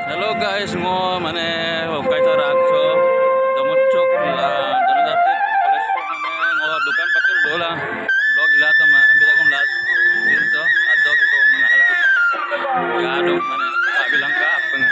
Hello guys मो माने कायता राखছো जमुचक ला जनजाति कलेज माने ngo दुकान पातिर दोला ब्लॉग इला तो बिलागम लाज दिनso adok to menala ya dong माने bilang ka apeng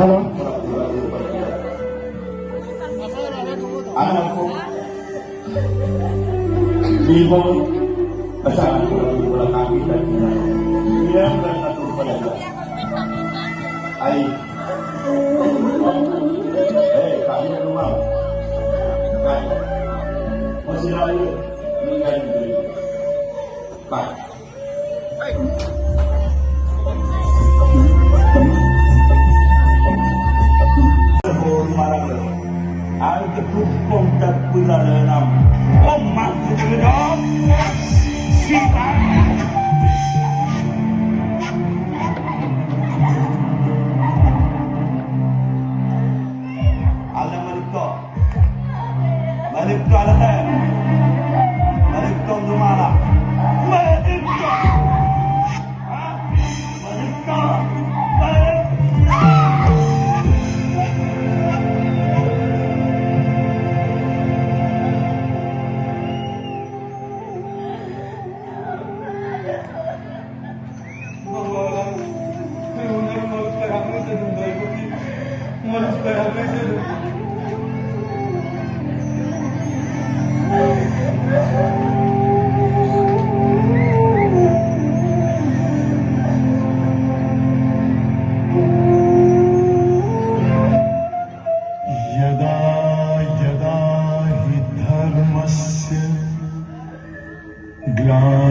Halo. Anakku, ibu pesan bola kaki dan dia berkata kepada saya, "Ai, kami rumah, kan masih lalu menjadi diri, pak." Ada hukum tak benar dalam umat hidup kita. Alam mereka, mereka ada, mereka dumala, mereka.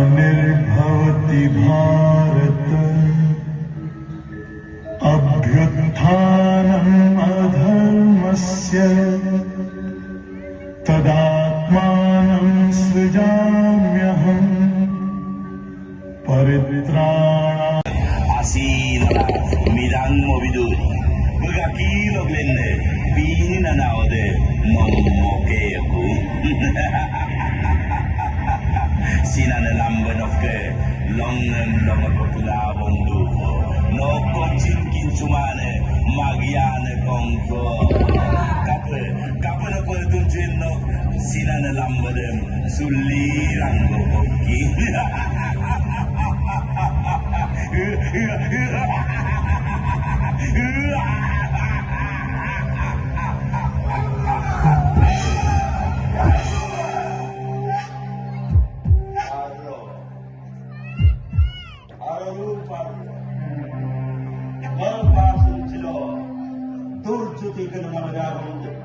ग्लानिर्भवति Bharat अभ्युत्थानम् अधर्मस्य तदात्मानं सृजाम्यहम् परित्राणा asila midang mobidur bergakilo glenne pini nanaode mommokeku sinana lambanofke longen longa populabong duo no konjinkin sumane magiane kongko kape no ko tunjin no sinana lambadem suliran go kokki Arro, cuti ke dengan negara untuk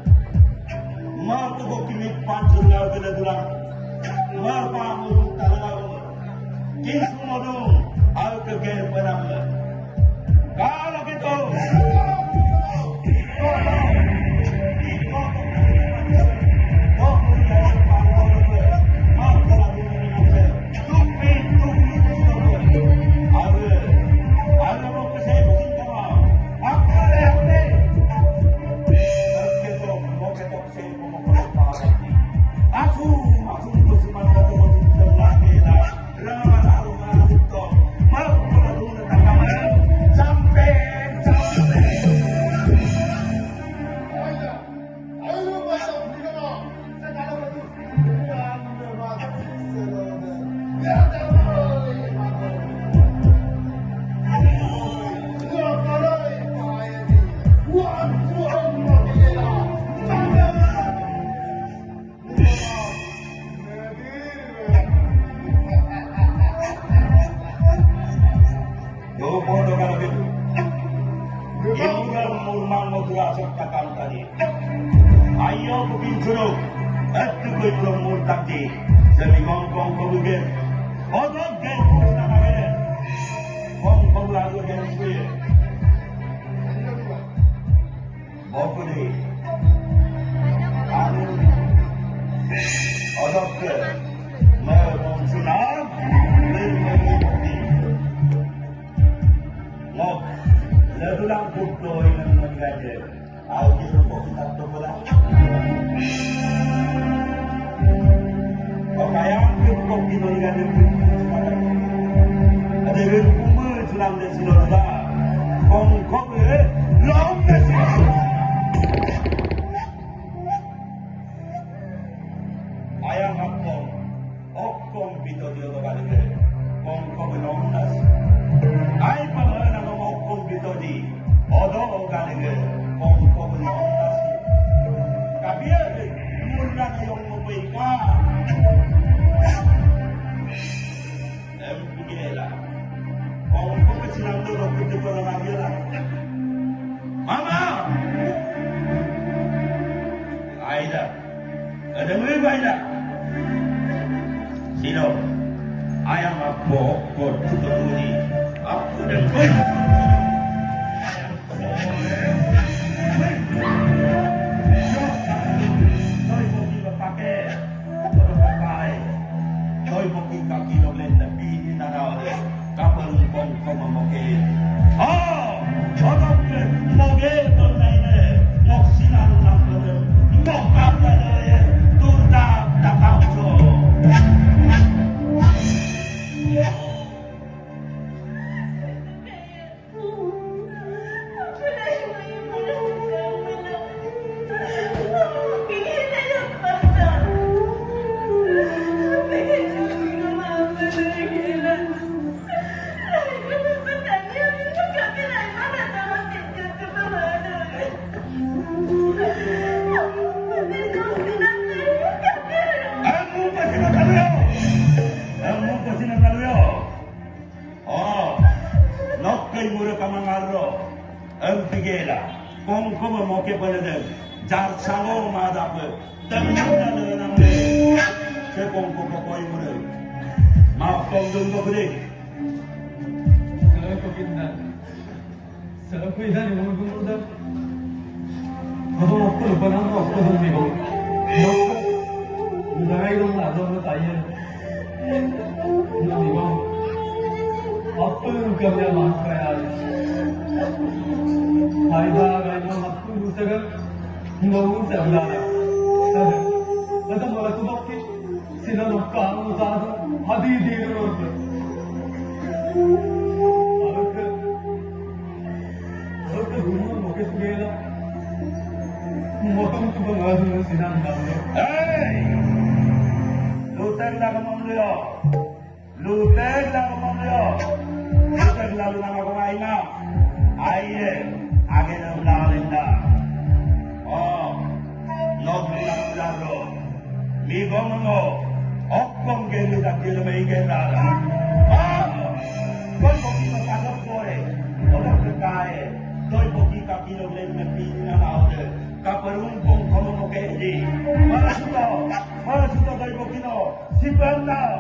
mau tu kimi pancu lalu ke dalam mau pamu tahu kinsu modung al keger penang kalau gitu ayo bikin jeruk, itu gue belum murtadi, jadi ngomong kemudian, otot gen kurang ada, ngomong lalu gen sih, mau deh, anu, otot ke, mau sunat, mau, ledulang putih yang mengajar. Aku terpaksa tak terpaksa. Kau kaya kau kini dengan itu. Ada rumah sulam dan siloda. Kau laut nasi. Ayam aku, okong bito dia tu balik. Kau laut nasi. Ayam mana nama okong bito di. Odo balik. Kau berlaku tapi murna yang memberikan beginilah kau kecilan dulu kita orang lagi lah mama Aida ada apa Aida sino ayam aku kau tutup ni aku dan kau kong mau ke pada jar sango madap dan dengan saya kong koi mure maaf kong dulu beri Salah ko ilan yung mga gumuda. Ako lupa na ako humigo. Nagay lang na doon na tayo. Namigo. Ako yung kanya mga kaya. Hayda gaya ako lusaga. Ngawin sa alala. Nasa mga tubaki. Sila nagkaano sa hadidiro. Motong tu bang sinan dalu. Hey, luter lagu mamlio, luter lagu mamlio, luter lagu nama kau aina, aye, age lalu linda. Oh, not lagu lalu, mi gongo, okkom gelu tak gelu mai gelu. Oh, kau pergi ke kasar kore, orang berkaya, kau pergi ke kaki lo boleh tepi na aude. Kaperung kong kono mo kay di. Masuto kay bokino. Si Banda.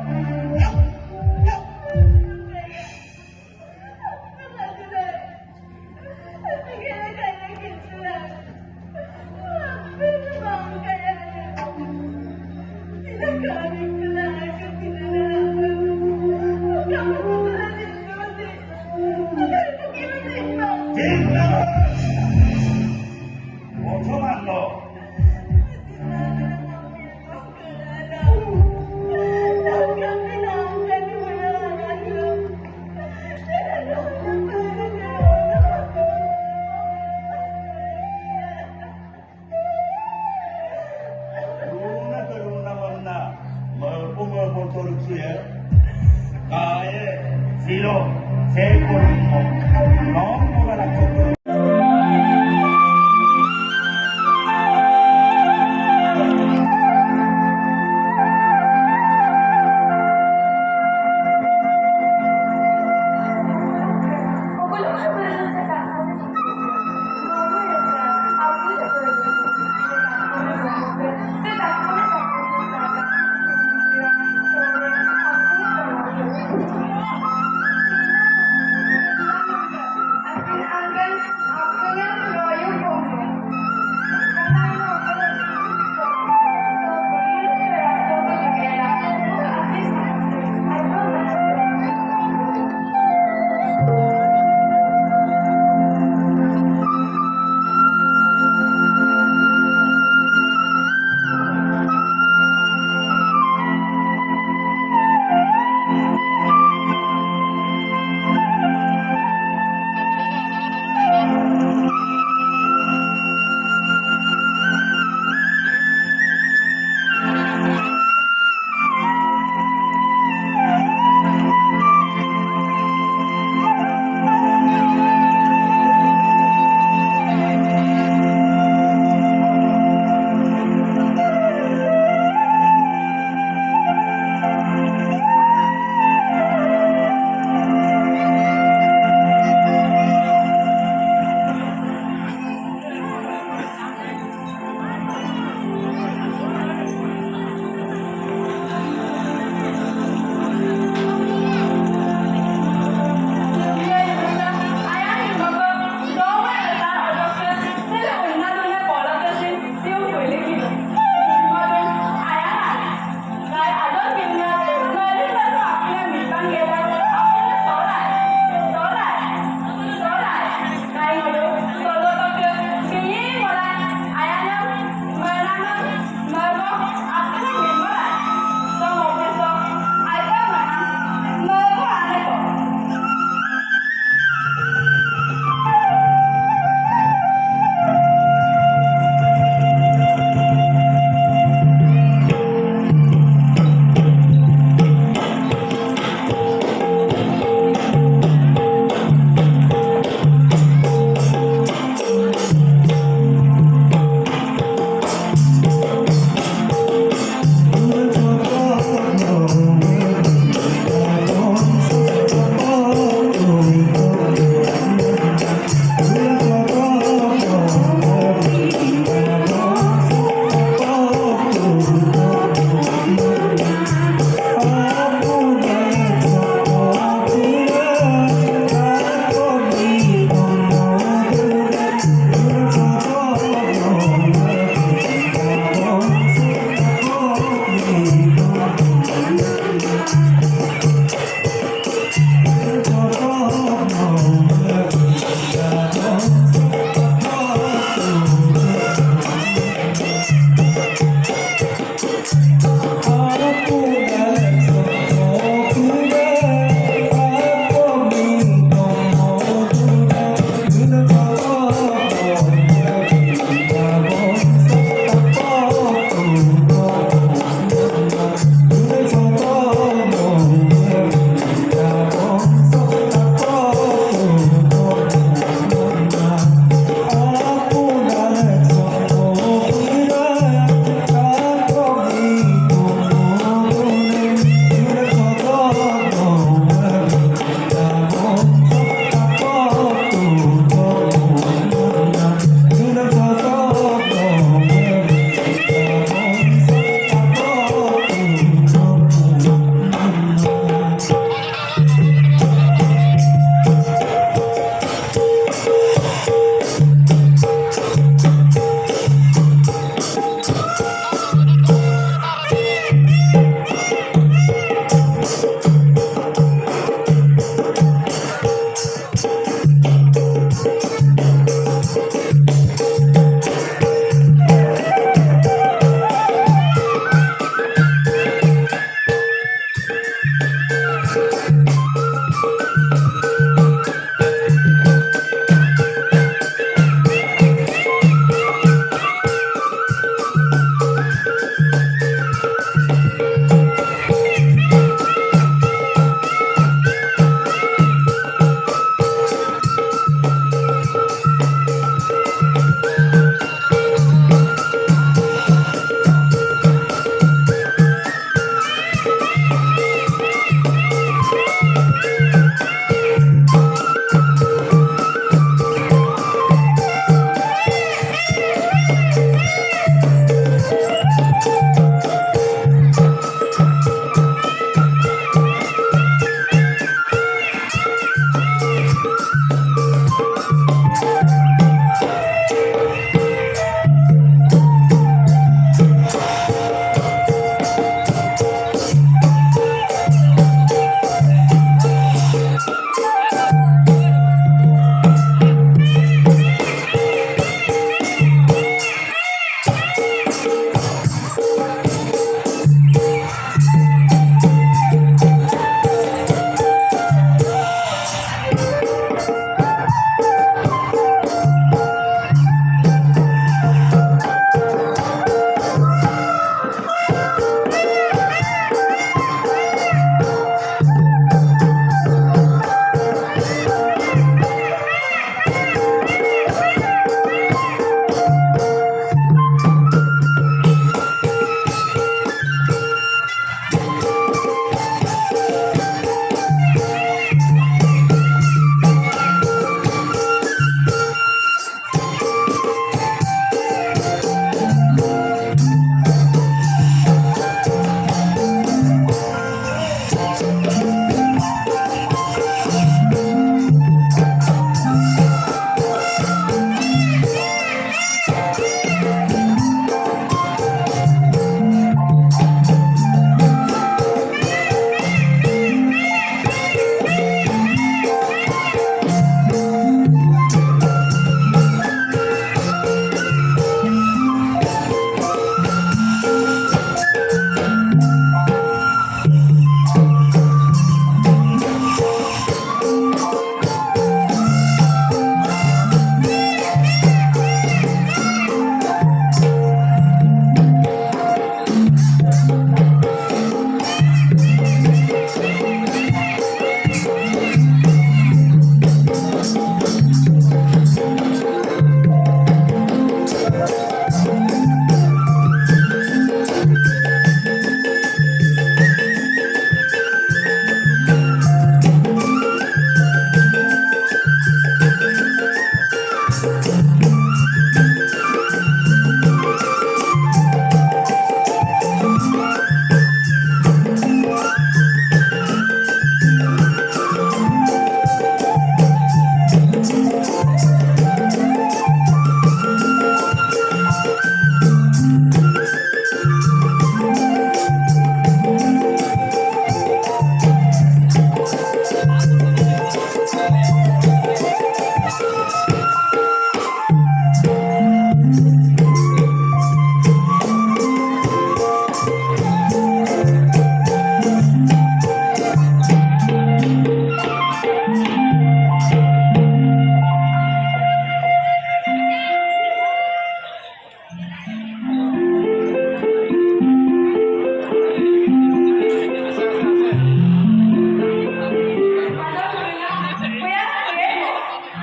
Tingnan! 5초만 더. Luna ke luna mana? Merpumur motor cie. Kaya silo sekor mo. Nom mo balak sekor.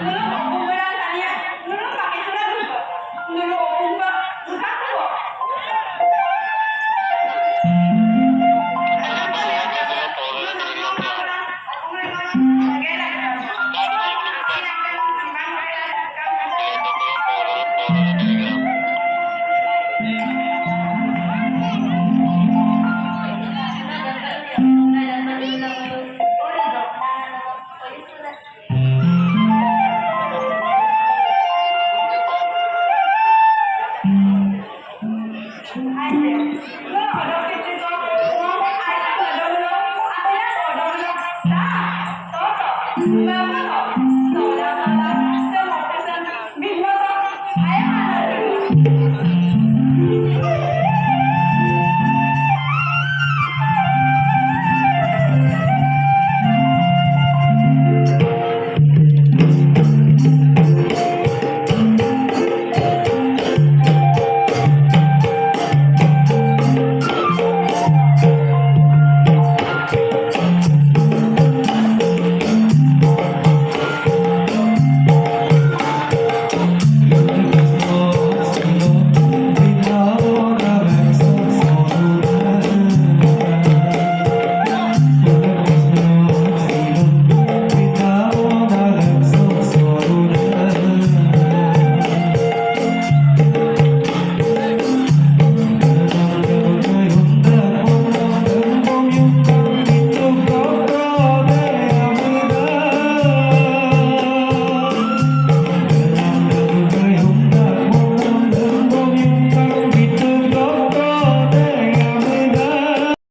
Wala ako.